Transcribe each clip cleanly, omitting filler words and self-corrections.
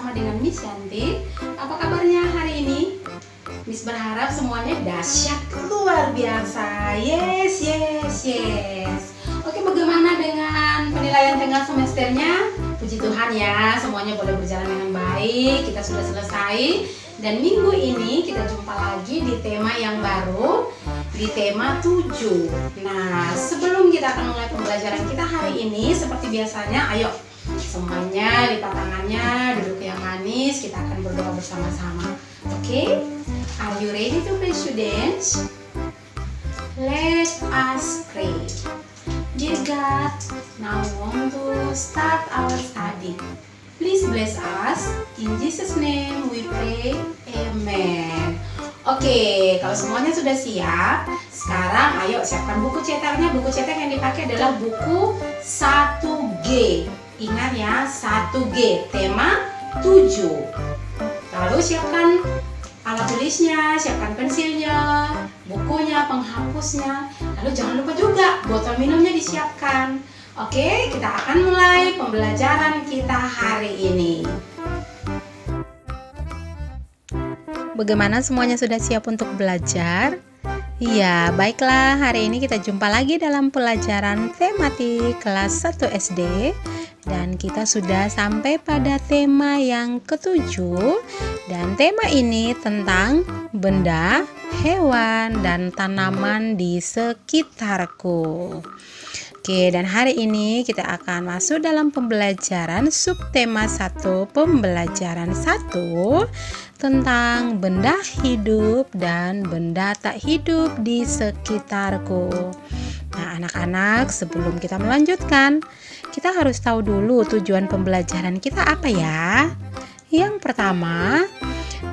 bersama dengan Miss Yanti. Apa kabarnya hari ini? Miss berharap semuanya dahsyat luar biasa. Yes. Oke, bagaimana dengan penilaian tengah semesternya? Puji Tuhan ya, semuanya boleh berjalan dengan baik. Kita sudah selesai. Dan minggu ini kita jumpa lagi di tema yang baru, di tema 7. Nah, sebelum kita akan mulai pembelajaran kita hari ini, seperti biasanya, ayo semuanya lipat tangannya, duduk yang manis, kita akan berdoa bersama-sama. Oke? Are you ready to pray, students? Let us pray. Dear God, now we want to start our study. Please bless us. In Jesus' name we pray. Amen. Oke, kalau semuanya sudah siap, sekarang ayo siapkan buku cetaknya. Buku cetak yang dipakai adalah buku 1G. Ingat ya, 1G, tema 7. Lalu siapkan alat tulisnya, siapkan pensilnya, bukunya, penghapusnya. Lalu jangan lupa juga botol minumnya disiapkan. Oke, kita akan mulai pembelajaran kita hari ini. Bagaimana semuanya sudah siap untuk belajar? Iya, baiklah, hari ini kita jumpa lagi dalam pelajaran tematik kelas 1 SD. Dan kita sudah sampai pada tema yang ke-7. Dan tema ini tentang benda, hewan, dan tanaman di sekitarku. Oke, dan hari ini kita akan masuk dalam pembelajaran subtema 1, pembelajaran 1 tentang benda hidup dan benda tak hidup di sekitarku. Nah, anak-anak, sebelum kita melanjutkan, kita harus tahu dulu tujuan pembelajaran kita apa ya. Yang pertama,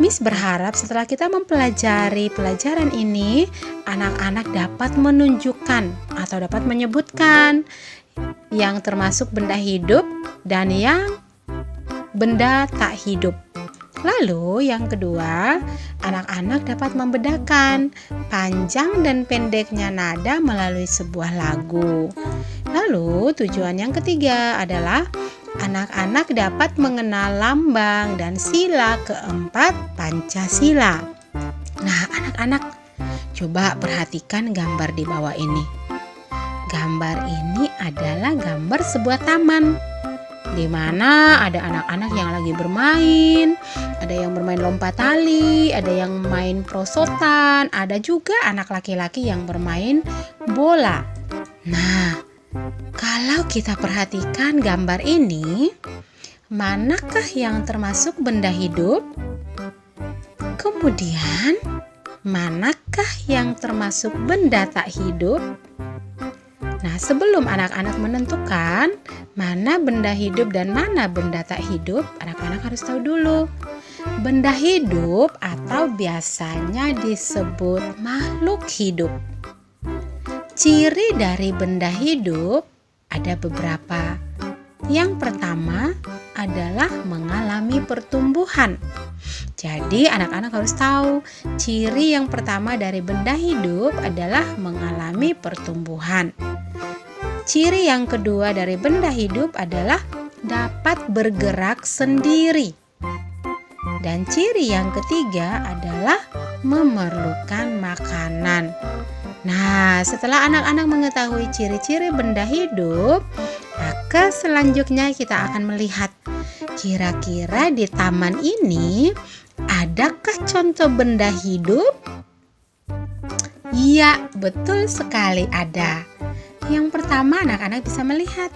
Miss berharap setelah kita mempelajari pelajaran ini, anak-anak dapat menunjukkan atau dapat menyebutkan yang termasuk benda hidup dan yang benda tak hidup. Lalu yang kedua, anak-anak dapat membedakan panjang dan pendeknya nada melalui sebuah lagu. Lalu tujuan yang ketiga adalah anak-anak dapat mengenal lambang dan sila keempat Pancasila. Nah, anak-anak, coba perhatikan gambar di bawah ini. Gambar ini adalah gambar sebuah taman, di mana ada anak-anak yang lagi bermain, ada yang bermain lompat tali, ada yang main prosotan, ada juga anak laki-laki yang bermain bola. Nah, kalau kita perhatikan gambar ini, manakah yang termasuk benda hidup? Kemudian, manakah yang termasuk benda tak hidup? Nah, sebelum anak-anak menentukan mana benda hidup dan mana benda tak hidup, anak-anak harus tahu dulu. Benda hidup atau biasanya disebut makhluk hidup. Ciri dari benda hidup ada beberapa. Yang pertama adalah mengalami pertumbuhan. Jadi anak-anak harus tahu ciri yang pertama dari benda hidup adalah mengalami pertumbuhan. Ciri yang kedua dari benda hidup adalah dapat bergerak sendiri. Dan ciri yang ketiga adalah memerlukan makanan. Nah, setelah anak-anak mengetahui ciri-ciri benda hidup, maka selanjutnya kita akan melihat kira-kira di taman ini adakah contoh benda hidup? Iya, betul sekali ada. Yang pertama, anak-anak bisa melihat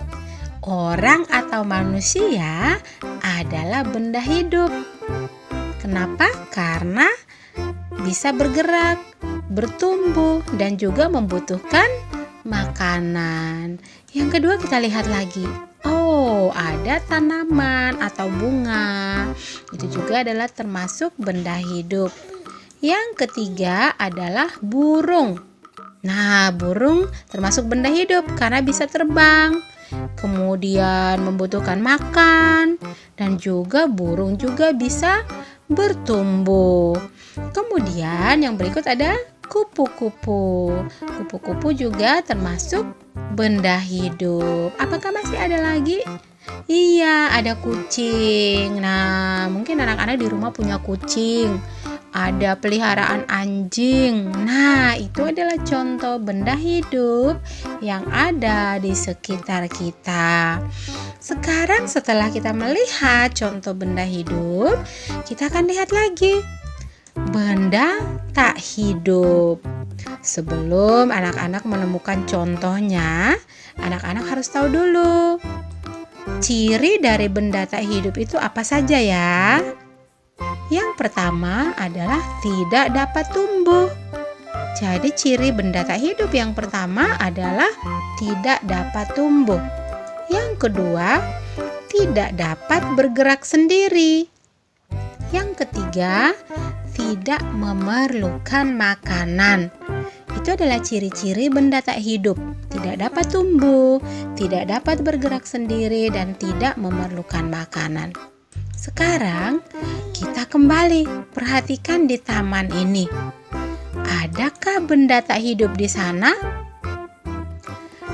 orang atau manusia adalah benda hidup. Kenapa? Karena bisa bergerak, bertumbuh, dan juga membutuhkan makanan. Yang kedua, kita lihat lagi. Oh, ada tanaman atau bunga. Itu juga adalah termasuk benda hidup. Yang ketiga adalah burung. Nah, burung termasuk benda hidup karena bisa terbang, kemudian membutuhkan makan, dan juga burung juga bisa bertumbuh. Kemudian yang berikut ada kupu-kupu. Kupu-kupu juga termasuk benda hidup. Apakah masih ada lagi? Iya, ada kucing. Nah, mungkin anak-anak di rumah punya kucing. Ada peliharaan anjing. Nah, itu adalah contoh benda hidup yang ada di sekitar kita. Sekarang setelah kita melihat contoh benda hidup, kita akan lihat lagi benda tak hidup. Sebelum anak-anak menemukan contohnya, anak-anak harus tahu dulu ciri dari benda tak hidup itu apa saja ya? Yang pertama adalah tidak dapat tumbuh. Jadi ciri benda tak hidup yang pertama adalah tidak dapat tumbuh. Yang kedua, tidak dapat bergerak sendiri. Yang ketiga, tidak memerlukan makanan. Itu adalah ciri-ciri benda tak hidup. Tidak dapat tumbuh, tidak dapat bergerak sendiri, dan tidak memerlukan makanan. Sekarang kita kembali perhatikan di taman ini. Adakah benda tak hidup di sana?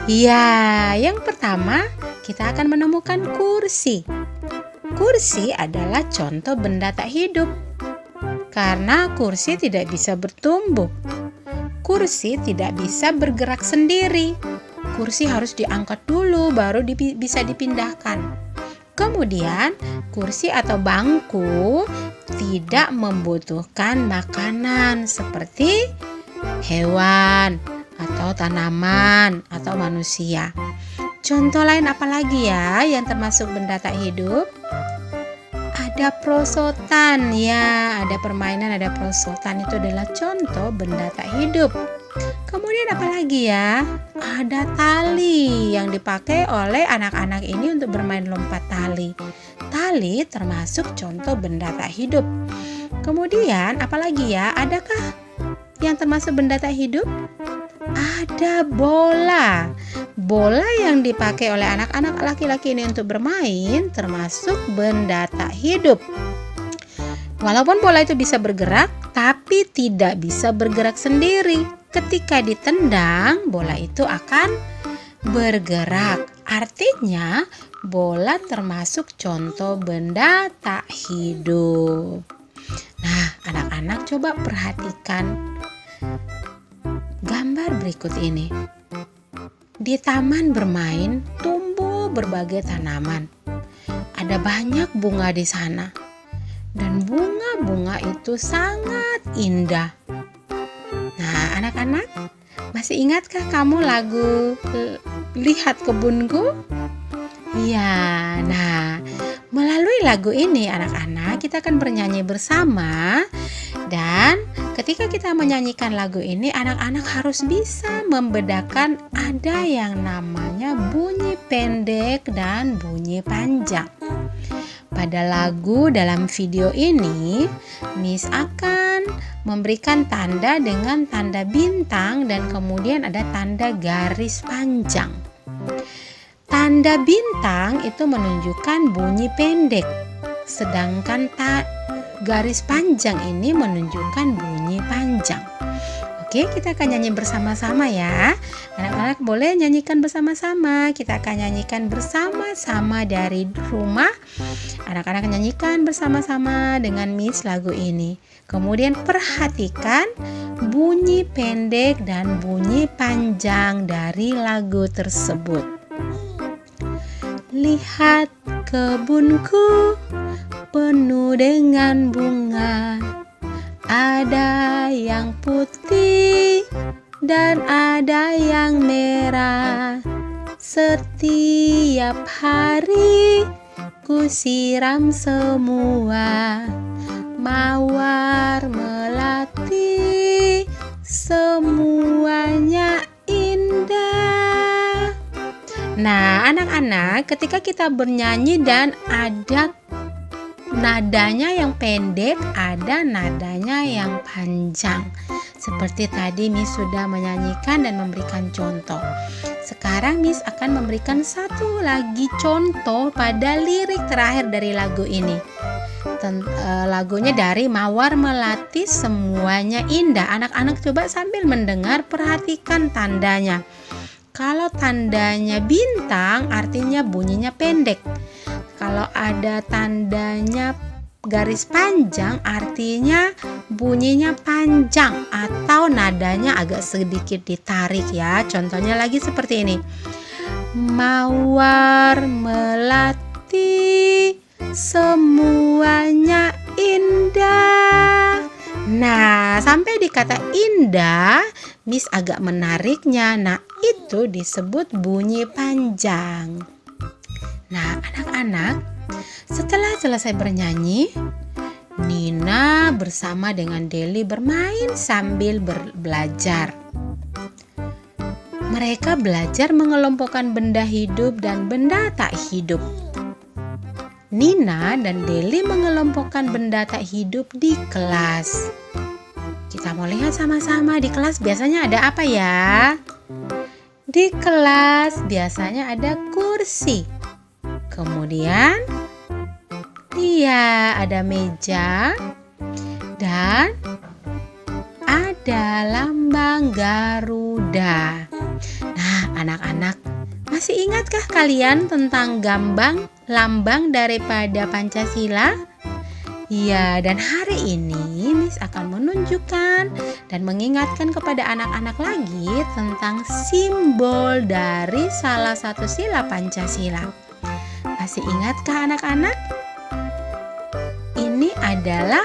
Ya, yang pertama kita akan menemukan kursi. Kursi adalah contoh benda tak hidup. Karena kursi tidak bisa bertumbuh. Kursi tidak bisa bergerak sendiri. Kursi harus diangkat dulu baru bisa dipindahkan. Kemudian, kursi atau bangku tidak membutuhkan makanan seperti hewan atau tanaman atau manusia. Contoh lain apa lagi ya yang termasuk benda tak hidup? Ada perosotan ya, ada permainan, ada perosotan, itu adalah contoh benda tak hidup. Kemudian apa lagi ya? Ada tali yang dipakai oleh anak-anak ini untuk bermain lompat tali. Tali termasuk contoh benda tak hidup. Kemudian apa lagi ya? Adakah yang termasuk benda tak hidup? Ada bola. Bola yang dipakai oleh anak-anak laki-laki ini untuk bermain termasuk benda tak hidup. Walaupun bola itu bisa bergerak, tapi tidak bisa bergerak sendiri. Ketika ditendang, bola itu akan bergerak. Artinya, bola termasuk contoh benda tak hidup. Nah, anak-anak coba perhatikan gambar berikut ini. Di taman bermain tumbuh berbagai tanaman. Ada banyak bunga di sana. Dan bunga-bunga itu sangat indah. Nah, anak-anak, masih ingatkah kamu lagu Lihat Kebunku? Iya, nah, melalui lagu ini anak-anak kita akan bernyanyi bersama. Dan ketika kita menyanyikan lagu ini, anak-anak harus bisa membedakan ada yang namanya bunyi pendek dan bunyi panjang. Pada lagu dalam video ini, Miss akan memberikan tanda dengan tanda bintang dan kemudian ada tanda garis panjang. Tanda bintang itu menunjukkan bunyi pendek, sedangkan garis panjang ini menunjukkan bunyi panjang. Oke, kita akan nyanyi bersama-sama ya. Anak-anak boleh nyanyikan bersama-sama. Kita akan nyanyikan bersama-sama dari rumah. Anak-anak nyanyikan bersama-sama dengan Miss lagu ini. Kemudian perhatikan bunyi pendek dan bunyi panjang dari lagu tersebut. Lihat kebunku penuh dengan bunga. Ada yang putih dan ada yang merah. Setiap hari ku siram semua. Mawar melati semuanya indah. Nah, anak-anak, ketika kita bernyanyi dan ada nadanya yang pendek, ada nadanya yang panjang. Seperti tadi Miss sudah menyanyikan dan memberikan contoh. Sekarang Miss akan memberikan satu lagi contoh pada lirik terakhir dari lagu ini. Lagunya dari Mawar Melati Semuanya Indah. Anak-anak coba sambil mendengar perhatikan tandanya. Kalau tandanya bintang artinya bunyinya pendek. Kalau ada tandanya garis panjang artinya bunyinya panjang atau nadanya agak sedikit ditarik ya. Contohnya lagi seperti ini. Mawar melati semuanya indah. Nah, sampai di kata indah, Miss agak menariknya. Nah, itu disebut bunyi panjang. Nah, anak-anak, setelah selesai bernyanyi, Nina bersama dengan Deli bermain sambil belajar. Mereka belajar mengelompokkan benda hidup dan benda tak hidup. Nina dan Deli mengelompokkan benda tak hidup di kelas. Kita mau lihat sama-sama di kelas biasanya ada apa ya? Di kelas biasanya ada kursi. Kemudian ada meja dan ada lambang Garuda. Nah, anak-anak, masih ingatkah kalian tentang lambang daripada Pancasila? Ya, dan hari ini Miss akan menunjukkan dan mengingatkan kepada anak-anak lagi tentang simbol dari salah satu sila Pancasila. Masih ingatkah anak-anak? Ini adalah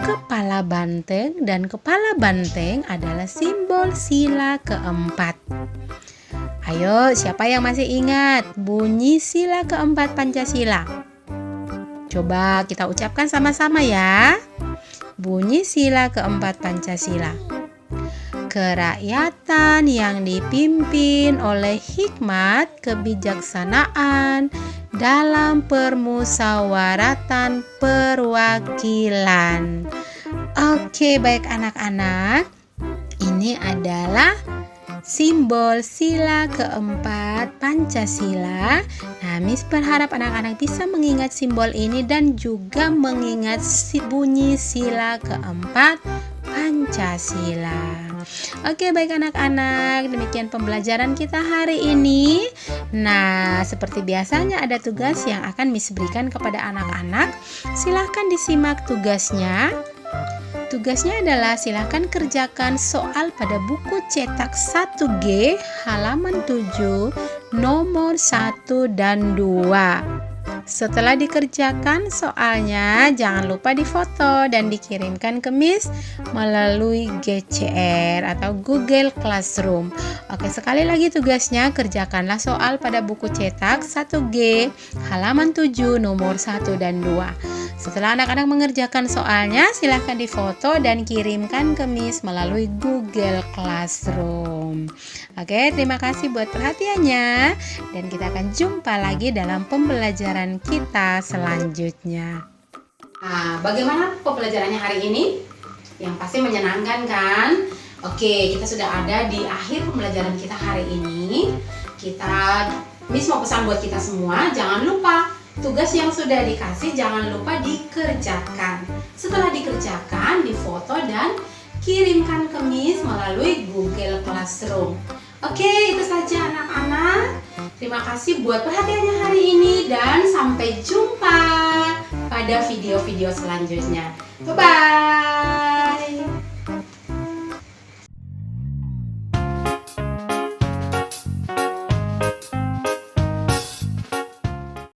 kepala banteng dan kepala banteng adalah simbol sila keempat. Ayo, siapa yang masih ingat bunyi sila keempat Pancasila? Coba kita ucapkan sama-sama ya. Bunyi sila keempat Pancasila. Kerakyatan yang dipimpin oleh hikmat kebijaksanaan dalam permusawaratan perwakilan. Oke, baik anak-anak. Ini adalah simbol sila keempat Pancasila. Nah, Miss berharap anak-anak bisa mengingat simbol ini dan juga mengingat bunyi sila keempat Pancasila. Oke, baik anak-anak, demikian pembelajaran kita hari ini. Nah, seperti biasanya ada tugas yang akan Miss berikan kepada anak-anak. Silahkan disimak tugasnya. Tugasnya adalah silakan kerjakan soal pada buku cetak 1G halaman 7 nomor 1 dan 2. Setelah dikerjakan soalnya, jangan lupa difoto dan dikirimkan ke Miss melalui GCR atau Google Classroom. Oke, sekali lagi tugasnya, kerjakanlah soal pada buku cetak 1G halaman 7 nomor 1 dan 2. Setelah anak-anak mengerjakan soalnya, silahkan difoto dan kirimkan ke Miss melalui Google Classroom. Oke, terima kasih buat perhatiannya dan kita akan jumpa lagi dalam pembelajaran kita selanjutnya. Nah, bagaimana pembelajarannya hari ini? Yang pasti menyenangkan kan? Oke, kita sudah ada di akhir pembelajaran kita hari ini. Miss mau pesan buat kita semua, jangan lupa tugas yang sudah dikasih jangan lupa dikerjakan. Setelah dikerjakan, difoto dan kirimkan ke Miss melalui Google Classroom. Oke, itu saja anak-anak. Terima kasih buat perhatiannya hari ini dan sampai jumpa pada video-video selanjutnya. Bye-bye.